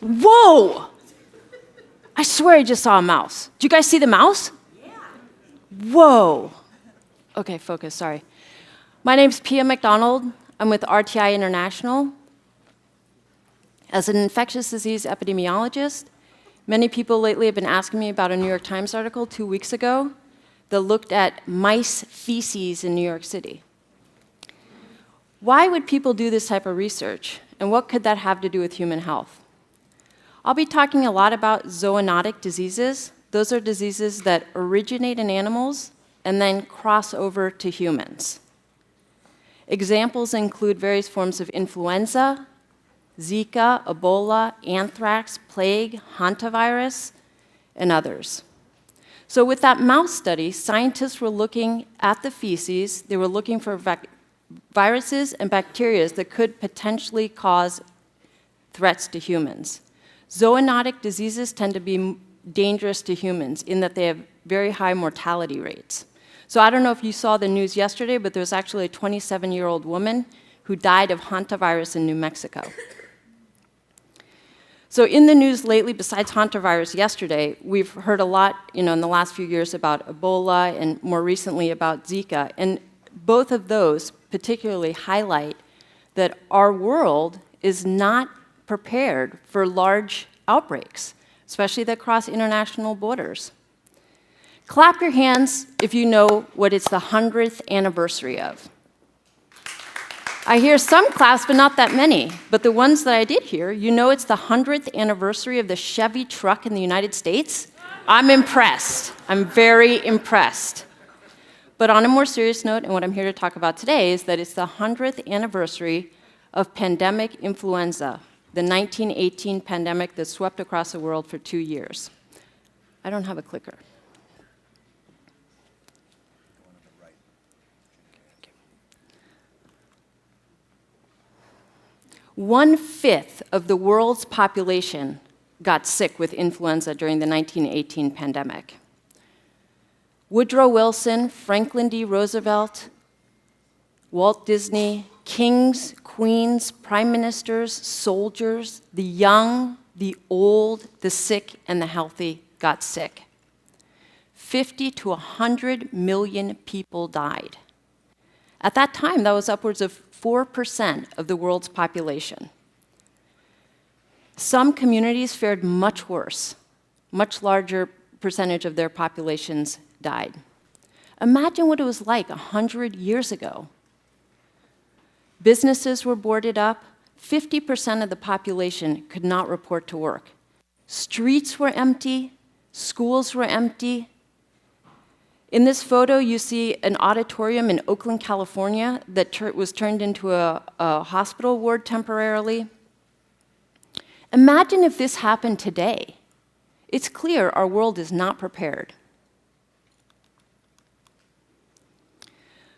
Whoa! I swear I just saw a mouse. Did you guys see the mouse? Yeah. Whoa. Okay, focus, sorry. My name's Pia MacDonald. I'm with RTI International. As an infectious disease epidemiologist, many people lately have been asking me about a New York Times article 2 weeks ago that looked at mice feces in New York City. Why would people do this type of research, and what could that have to do with human health? I'll be talking a lot about zoonotic diseases. Those are diseases that originate in animals and then cross over to humans. Examples include various forms of influenza, Zika, Ebola, anthrax, plague, Hantavirus, and others. So with that mouse study, scientists were looking at the feces. They were looking for viruses and bacteria that could potentially cause threats to humans. Zoonotic diseases tend to be dangerous to humans in that they have very high mortality rates. So I don't know if you saw the news yesterday, but there was actually a 27-year-old woman who died of Hantavirus in New Mexico. So in the news lately, besides Hantavirus yesterday, we've heard a lot, in the last few years about Ebola and more recently about Zika. And both of those particularly highlight that our world is not prepared for large outbreaks, especially that cross international borders. Clap your hands if you know what it's the 100th anniversary of. I hear some claps, but not that many. But the ones that I did hear, it's the 100th anniversary of the Chevy truck in the United States. I'm impressed. I'm very impressed. But on a more serious note, and what I'm here to talk about today, is that it's the 100th anniversary of pandemic influenza, the 1918 pandemic that swept across the world for 2 years. I don't have a clicker. 1/5 of the world's population got sick with influenza during the 1918 pandemic. Woodrow Wilson, Franklin D. Roosevelt, Walt Disney, kings, queens, prime ministers, soldiers, the young, the old, the sick, and the healthy got sick. 50 to 100 million people died. At that time, that was upwards of 4% of the world's population. Some communities fared much worse. Much larger percentage of their populations died. Imagine what it was like 100 years ago. Businesses were boarded up. 50% of the population could not report to work. Streets were empty. Schools were empty. In this photo, you see an auditorium in Oakland, California that was turned into a hospital ward temporarily. Imagine if this happened today. It's clear our world is not prepared.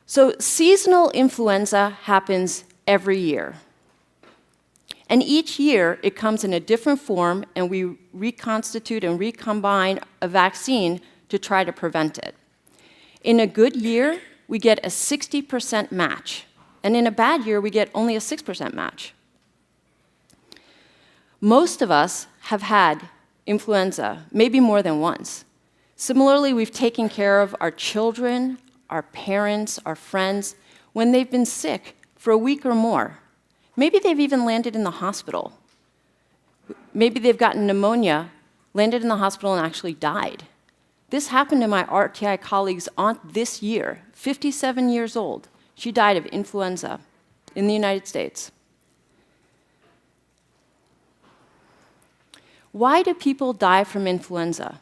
So seasonal influenza happens every year. And each year, it comes in a different form, and we reconstitute and recombine a vaccine to try to prevent it. In a good year, we get a 60% match. And in a bad year, we get only a 6% match. Most of us have had influenza, maybe more than once. Similarly, we've taken care of our children, our parents, our friends, when they've been sick for a week or more. Maybe they've even landed in the hospital. Maybe they've gotten pneumonia, landed in the hospital, and actually died. This happened to my RTI colleague's aunt this year, 57 years old. She died of influenza in the United States. Why do people die from influenza?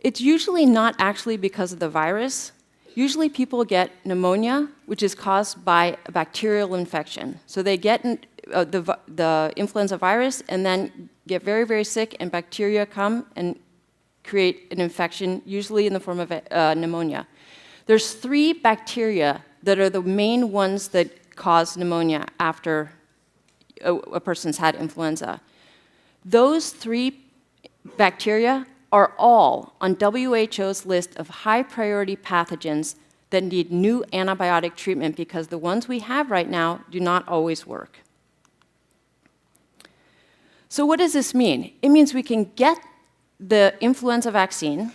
It's usually not actually because of the virus. Usually people get pneumonia, which is caused by a bacterial infection. So they get the influenza virus and then get very, very sick, and bacteria come and create an infection, usually in the form of pneumonia. There's 3 bacteria that are the main ones that cause pneumonia after a person's had influenza. Those 3 bacteria are all on WHO's list of high-priority pathogens that need new antibiotic treatment because the ones we have right now do not always work. So what does this mean? It means we can get the influenza vaccine,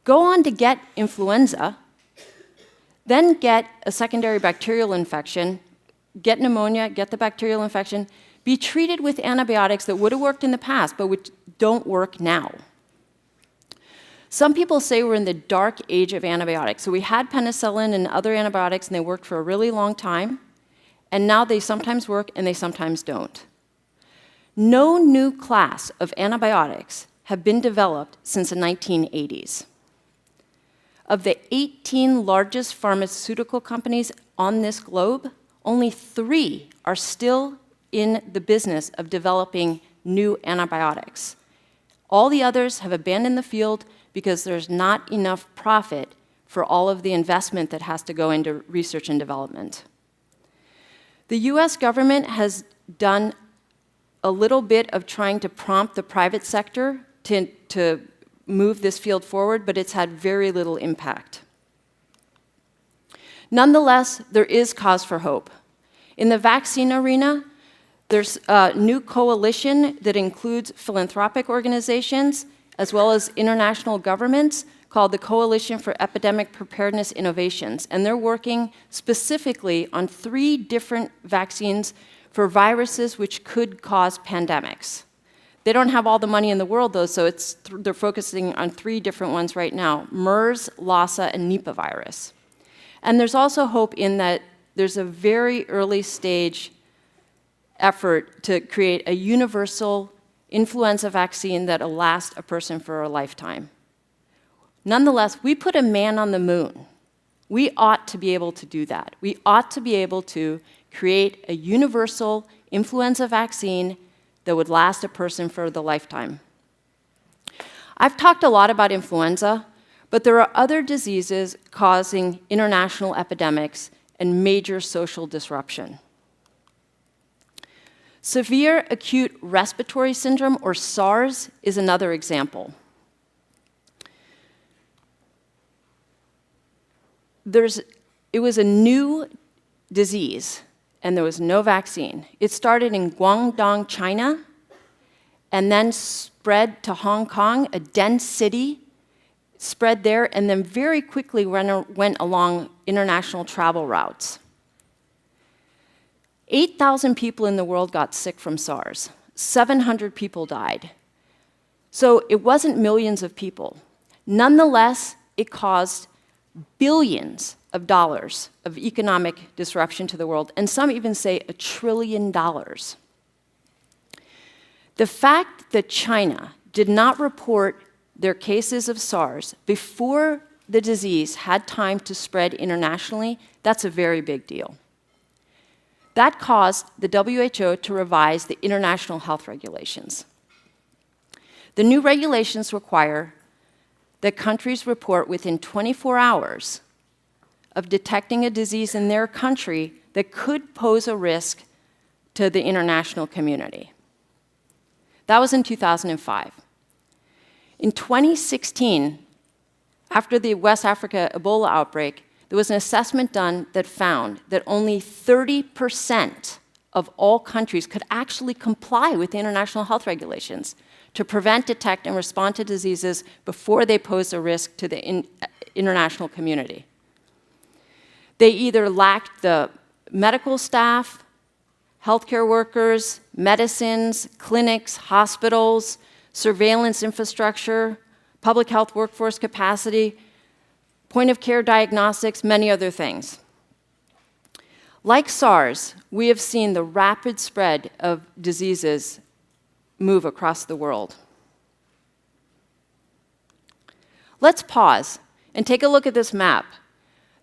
go on to get influenza, then get a secondary bacterial infection, get pneumonia, get the bacterial infection, be treated with antibiotics that would have worked in the past, but which don't work now. Some people say we're in the dark age of antibiotics. So we had penicillin and other antibiotics, and they worked for a really long time, and now they sometimes work and they sometimes don't. No new class of antibiotics have been developed since the 1980s. Of the 18 largest pharmaceutical companies on this globe, only 3 are still in the business of developing new antibiotics. All the others have abandoned the field because there's not enough profit for all of the investment that has to go into research and development. The US government has done a little bit of trying to prompt the private sector to move this field forward, but it's had very little impact. Nonetheless, there is cause for hope. In the vaccine arena, there's a new coalition that includes philanthropic organizations as well as international governments called the Coalition for Epidemic Preparedness Innovations, and they're working specifically on 3 different vaccines for viruses which could cause pandemics. They don't have all the money in the world, though, so they're focusing on 3 different ones right now: MERS, Lassa, and Nipah virus. And there's also hope in that there's a very early stage effort to create a universal influenza vaccine that'll last a person for a lifetime. Nonetheless, we put a man on the moon. We ought to be able to do that. We ought to be able to create a universal influenza vaccine that would last a person for the lifetime. I've talked a lot about influenza, but there are other diseases causing international epidemics and major social disruption. Severe acute respiratory syndrome, or SARS, is another example. It was a new disease, and there was no vaccine. It started in Guangdong, China, and then spread to Hong Kong, a dense city, spread there, and then very quickly went along international travel routes. 8,000 people in the world got sick from SARS. 700 people died. So it wasn't millions of people. Nonetheless, it caused billions of dollars of economic disruption to the world, and some even say $1 trillion. The fact that China did not report their cases of SARS before the disease had time to spread internationally, that's a very big deal. That caused the WHO to revise the international health regulations. The new regulations require that countries report within 24 hours of detecting a disease in their country that could pose a risk to the international community. That was in 2005. In 2016, after the West Africa Ebola outbreak, there was an assessment done that found that only 30% of all countries could actually comply with the international health regulations to prevent, detect, and respond to diseases before they pose a risk to the international community. They either lacked the medical staff, healthcare workers, medicines, clinics, hospitals, surveillance infrastructure, public health workforce capacity, point-of-care diagnostics, many other things. Like SARS, we have seen the rapid spread of diseases move across the world. Let's pause and take a look at this map.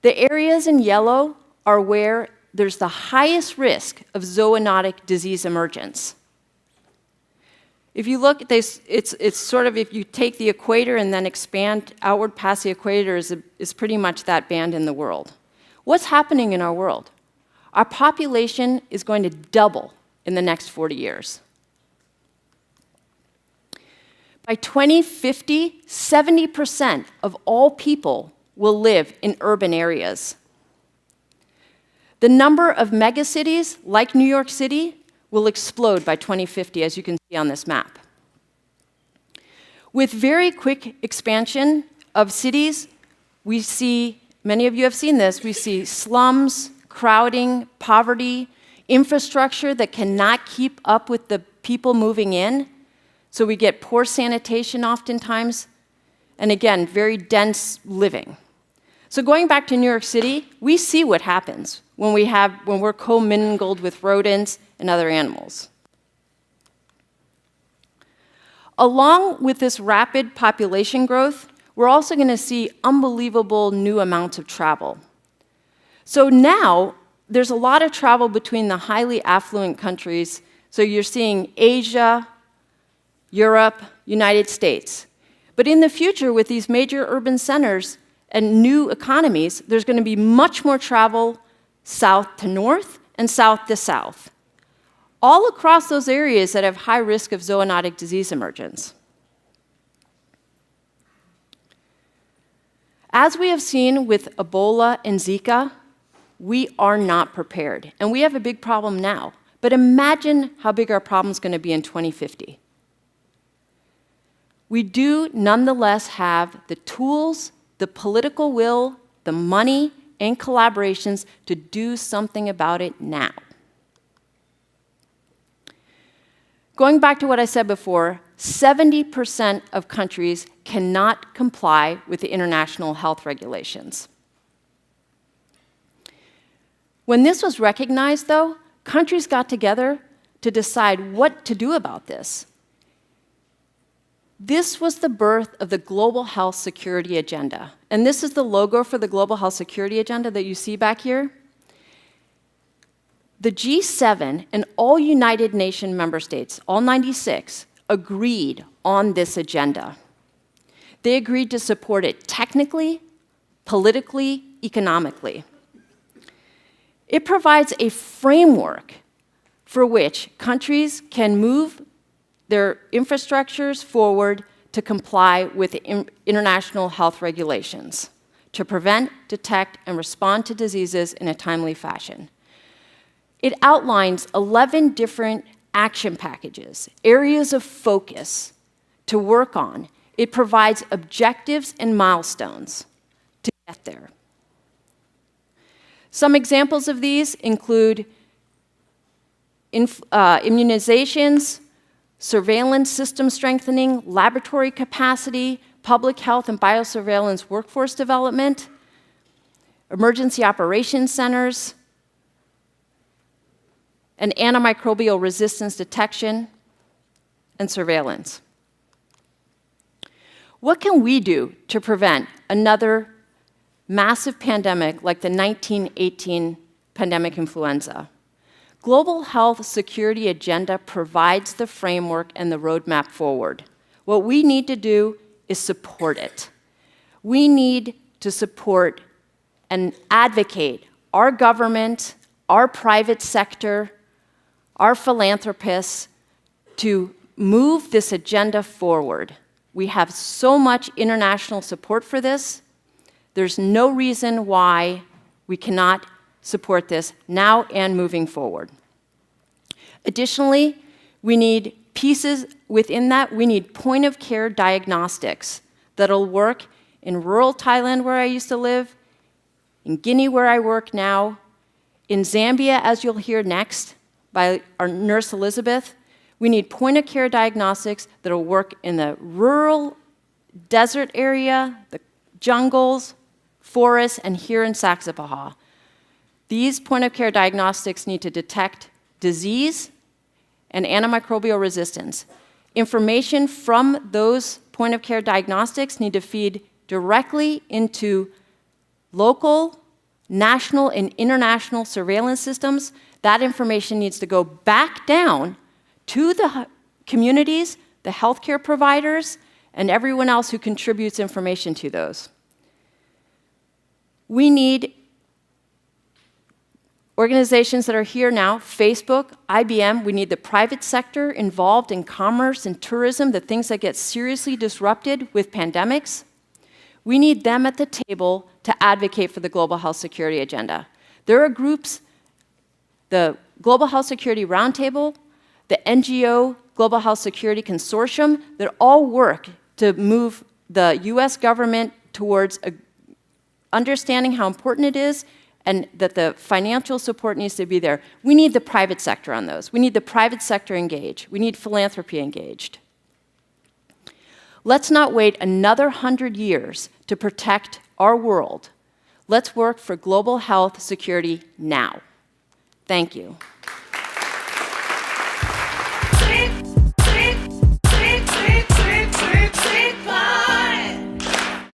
The areas in yellow are where there's the highest risk of zoonotic disease emergence. If you look at this, it's sort of, if you take the equator and then expand outward past the equator, is pretty much that band in the world. What's happening in our world? Our population is going to double in the next 40 years. By 2050, 70% of all people will live in urban areas. The number of megacities, like New York City, will explode by 2050, as you can see on this map. With very quick expansion of cities, we see, many of you have seen this, we see slums, crowding, poverty, infrastructure that cannot keep up with the people moving in. So we get poor sanitation oftentimes, and again, very dense living. So going back to New York City, we see what happens when we're commingled with rodents and other animals. Along with this rapid population growth, we're also going to see unbelievable new amounts of travel. So now, there's a lot of travel between the highly affluent countries. So you're seeing Asia, Europe, United States. But in the future, with these major urban centers and new economies, there's going to be much more travel south to north and south to south, all across those areas that have high risk of zoonotic disease emergence. As we have seen with Ebola and Zika, we are not prepared, and we have a big problem now. But imagine how big our problem is going to be in 2050. We do nonetheless have the tools, the political will, the money, and collaborations to do something about it now. Going back to what I said before, 70% of countries cannot comply with the international health regulations. When this was recognized, though, countries got together to decide what to do about this. This was the birth of the Global Health Security Agenda. And this is the logo for the Global Health Security Agenda that you see back here. The G7 and all United Nations member states, all 96, agreed on this agenda. They agreed to support it technically, politically, economically. It provides a framework for which countries can move their infrastructures forward to comply with international health regulations, to prevent, detect, and respond to diseases in a timely fashion. It outlines 11 different action packages, areas of focus to work on. It provides objectives and milestones to get there. Some examples of these include immunizations, surveillance system strengthening, laboratory capacity, public health and biosurveillance workforce development, emergency operations centers, and antimicrobial resistance detection and surveillance. What can we do to prevent another massive pandemic like the 1918 pandemic influenza? Global Health Security Agenda provides the framework and the roadmap forward. What we need to do is support it. We need to support and advocate our government, our private sector, our philanthropists to move this agenda forward. We have so much international support for this. There's no reason why we cannot support this now and moving forward. Additionally, we need pieces within that. We need point-of-care diagnostics that'll work in rural Thailand, where I used to live, in Guinea, where I work now, in Zambia, as you'll hear next by our nurse Elizabeth. We need point-of-care diagnostics that'll work in the rural desert area, the jungles, forests, and here in Saxapahaw. These point-of-care diagnostics need to detect disease and antimicrobial resistance. Information from those point-of-care diagnostics need to feed directly into local, national, and international surveillance systems. That information needs to go back down to the communities, the healthcare providers, and everyone else who contributes information to those. We need organizations that are here now, Facebook, IBM. We need the private sector involved in commerce and tourism, the things that get seriously disrupted with pandemics. We need them at the table to advocate for the Global Health Security Agenda. There are groups, the Global Health Security Roundtable, the NGO Global Health Security Consortium, that all work to move the US government towards understanding how important it is and that the financial support needs to be there. We need the private sector on those. We need the private sector engaged. We need philanthropy engaged. Let's not wait another 100 years to protect our world. Let's work for global health security now. Thank you.